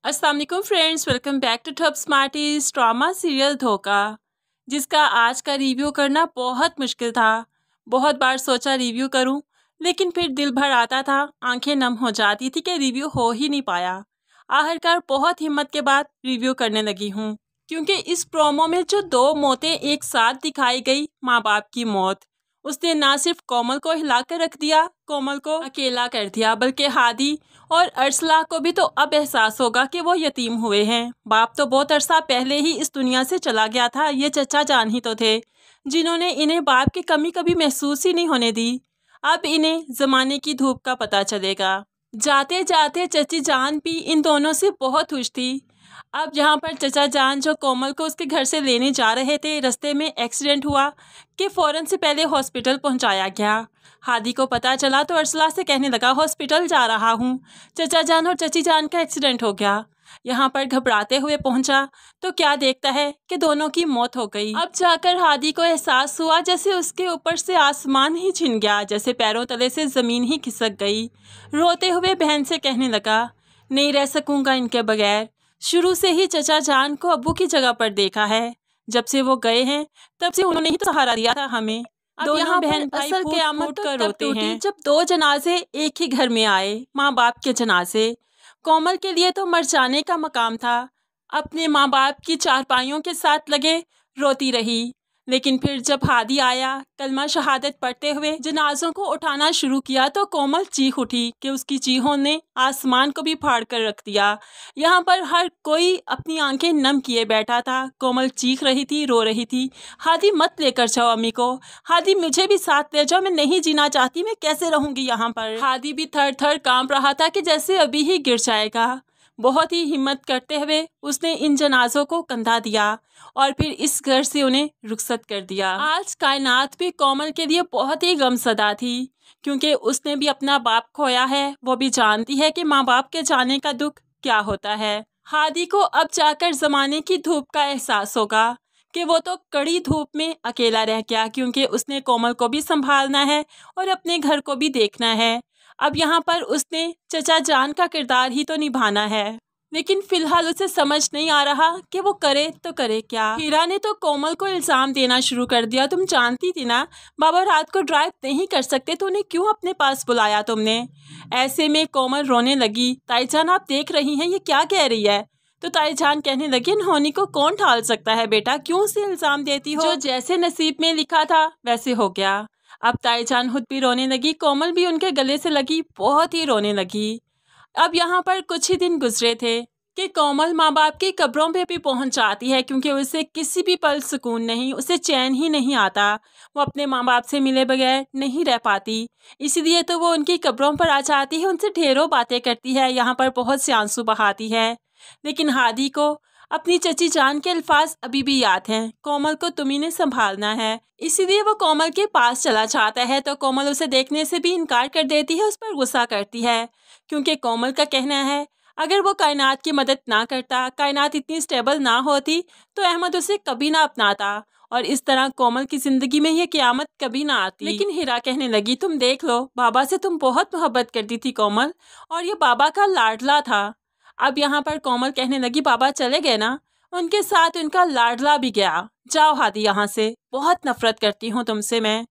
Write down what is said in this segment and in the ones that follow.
अस्सलाम वालेकुम friends, welcome back to Top Smarties. Drama serial Dhokha, जिसका आज का रिव्यू करना बहुत मुश्किल था। बहुत बार सोचा रिव्यू करूं, लेकिन फिर दिल भर आता था, आंखें नम हो जाती थी कि रिव्यू हो ही नहीं पाया। आखिरकार बहुत हिम्मत के बाद रिव्यू करने लगी हूं, क्योंकि इस प्रोमो में जो दो मौतें एक साथ दिखाई गई, माँ बाप की मौत, उसने ना सिर्फ कोमल को हिला कर रख दिया, कोमल को अकेला कर दिया, बल्कि हादी और अरसला को भी तो अब एहसास होगा कि वो यतीम हुए हैं। बाप तो बहुत अरसा पहले ही इस दुनिया से चला गया था। ये चचा जान ही तो थे जिन्होंने इन्हें बाप की कमी कभी महसूस ही नहीं होने दी। अब इन्हें जमाने की धूप का पता चलेगा। जाते जाते चची जान भी इन दोनों से बहुत खुश थी। अब यहाँ पर चचा जान जो कोमल को उसके घर से लेने जा रहे थे, रास्ते में एक्सीडेंट हुआ कि फ़ौरन से पहले हॉस्पिटल पहुँचाया गया। हादी को पता चला तो अरसला से कहने लगा, हॉस्पिटल जा रहा हूँ, चचा जान और चची जान का एक्सीडेंट हो गया। यहाँ पर घबराते हुए पहुंचा तो क्या देखता है कि दोनों की मौत हो गई। अब जाकर हादी को एहसास हुआ जैसे उसके ऊपर से आसमान ही छिन गया, जैसे पैरों तले से ज़मीन ही खिसक गई। रोते हुए बहन से कहने लगा, नहीं रह सकूंगा इनके बगैर। शुरू से ही चचा जान को अब्बू की जगह पर देखा है। जब से वो गए हैं तब से उन्होंने ही तो सहारा दिया था हमें। अब यहाँ बहन भाई असल क़यामत कर रोते हैं जब दो जनाजे एक ही घर में आए, माँ बाप के जनाजे। कोमल के लिए तो मर जाने का मकाम था। अपने माँ बाप की चारपाइयों के साथ लगे रोती रही, लेकिन फिर जब हादी आया, कलमा शहादत पढ़ते हुए जनाजों को उठाना शुरू किया तो कोमल चीख उठी कि उसकी चीखों ने आसमान को भी फाड़ कर रख दिया। यहाँ पर हर कोई अपनी आंखें नम किए बैठा था। कोमल चीख रही थी, रो रही थी, हादी मत लेकर जाओ अम्मी को, हादी मुझे भी साथ ले जाओ, मैं नहीं जीना चाहती, मैं कैसे रहूंगी यहाँ पर। हादी भी थर थर कांप रहा था कि जैसे अभी ही गिर जाएगा। बहुत ही हिम्मत करते हुए उसने इन जनाजों को कंधा दिया और फिर इस घर से उन्हें रुखसत कर दिया। आज कायनात भी कोमल के लिए बहुत ही गमसदा थी, क्योंकि उसने भी अपना बाप खोया है। वो भी जानती है कि माँ बाप के जाने का दुख क्या होता है। हादी को अब जाकर जमाने की धूप का एहसास होगा कि वो तो कड़ी धूप में अकेला रह गया, क्योंकि उसने कोमल को भी संभालना है और अपने घर को भी देखना है। अब यहाँ पर उसने चचा जान का किरदार ही तो निभाना है, लेकिन फिलहाल उसे समझ नहीं आ रहा कि वो करे तो करे क्या। हीरा ने तो कोमल को इल्ज़ाम देना शुरू कर दिया, तुम जानती थी ना बाबा रात को ड्राइव नहीं कर सकते, तो उन्हें क्यों अपने पास बुलाया तुमने। ऐसे में कोमल रोने लगी, ताईजान आप देख रही हैं ये क्या कह रही है। तो ताईजान कहने लगी, अनहोनी को कौन टाल सकता है बेटा, क्यों उसे इल्ज़ाम देती हो, जो जैसे नसीब में लिखा था वैसे हो गया। अब ताईजान खुद भी रोने लगी, कोमल भी उनके गले से लगी, बहुत ही रोने लगी। अब यहाँ पर कुछ ही दिन गुजरे थे कि कोमल माँ बाप की कब्रों पे भी पहुँच जाती है, क्योंकि उसे किसी भी पल सुकून नहीं, उसे चैन ही नहीं आता। वो अपने माँ बाप से मिले बगैर नहीं रह पाती, इसीलिए तो वो उनकी कब्रों पर आ जाती है, उनसे ढेरों बातें करती है, यहाँ पर बहुत से आंसू बहाती है। लेकिन हादी को अपनी चची जान के अल्फाज अभी भी याद हैं, कोमल को तुम्ही ने संभालना है। इसीलिए वो कोमल के पास चला जाता है, तो कोमल उसे देखने से भी इनकार कर देती है, उस पर गुस्सा करती है, क्योंकि कोमल का कहना है अगर वो कायनात की मदद ना करता, कायनात इतनी स्टेबल ना होती, तो अहमद उसे कभी ना अपनाता और इस तरह कोमल की जिंदगी में ये क़यामत कभी ना आती। लेकिन हीरा कहने लगी, तुम देख लो, बाबा से तुम बहुत मोहब्बत करती थी कोमल, और ये बाबा का लाडला था। अब यहाँ पर कोमल कहने लगी, बाबा चले गए ना, उनके साथ उनका लाडला भी गया, जाओ हादी यहाँ से, बहुत नफरत करती हूँ तुमसे मैं।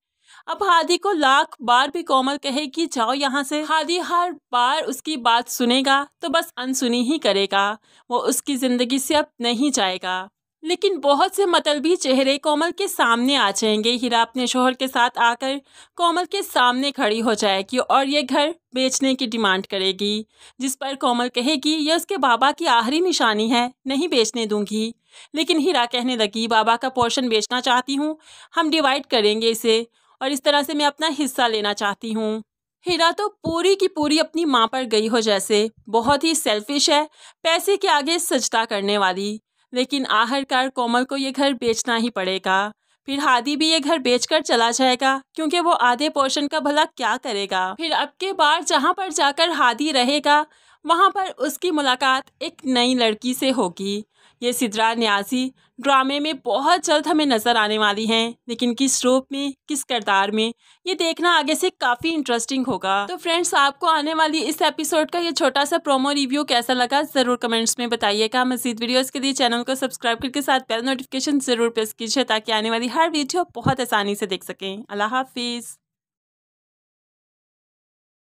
अब हादी को लाख बार भी कोमल कहेगी जाओ यहाँ से, हादी हर बार उसकी बात सुनेगा तो बस अनसुनी ही करेगा, वो उसकी ज़िंदगी से अब नहीं जाएगा। लेकिन बहुत से मतलबी चेहरे कोमल के सामने आ जाएंगे। हीरा अपने शोहर के साथ आकर कोमल के सामने खड़ी हो जाएगी और ये घर बेचने की डिमांड करेगी, जिस पर कोमल कहेगी ये उसके बाबा की आखिरी निशानी है, नहीं बेचने दूंगी। लेकिन हीरा कहने लगी, बाबा का पोर्शन बेचना चाहती हूँ, हम डिवाइड करेंगे इसे, और इस तरह से मैं अपना हिस्सा लेना चाहती हूँ। हीरा तो पूरी की पूरी अपनी माँ पर गई हो जैसे, बहुत ही सेल्फिश है, पैसे के आगे सजदा करने वाली। लेकिन आखिरकार कोमल को ये घर बेचना ही पड़ेगा। फिर हादी भी ये घर बेचकर चला जाएगा, क्योंकि वो आधे पोर्शन का भला क्या करेगा। फिर अब के बार जहाँ पर जाकर हादी रहेगा वहाँ पर उसकी मुलाकात एक नई लड़की से होगी। ये सिद्रा न्यासी ड्रामे में बहुत जल्द हमें नज़र आने वाली हैं, लेकिन किस रूप में, किस किरदार में, ये देखना आगे से काफ़ी इंटरेस्टिंग होगा। तो फ्रेंड्स, आपको आने वाली इस एपिसोड का ये छोटा सा प्रोमो रिव्यू कैसा लगा ज़रूर कमेंट्स में बताइएगा। मज़ीद वीडियोस के लिए चैनल को सब्सक्राइब करके साथ बेल नोटिफिकेशन ज़रूर प्रेस कीजिए ताकि आने वाली हर वीडियो बहुत आसानी से देख सकें। अल्लाह हाफिज़।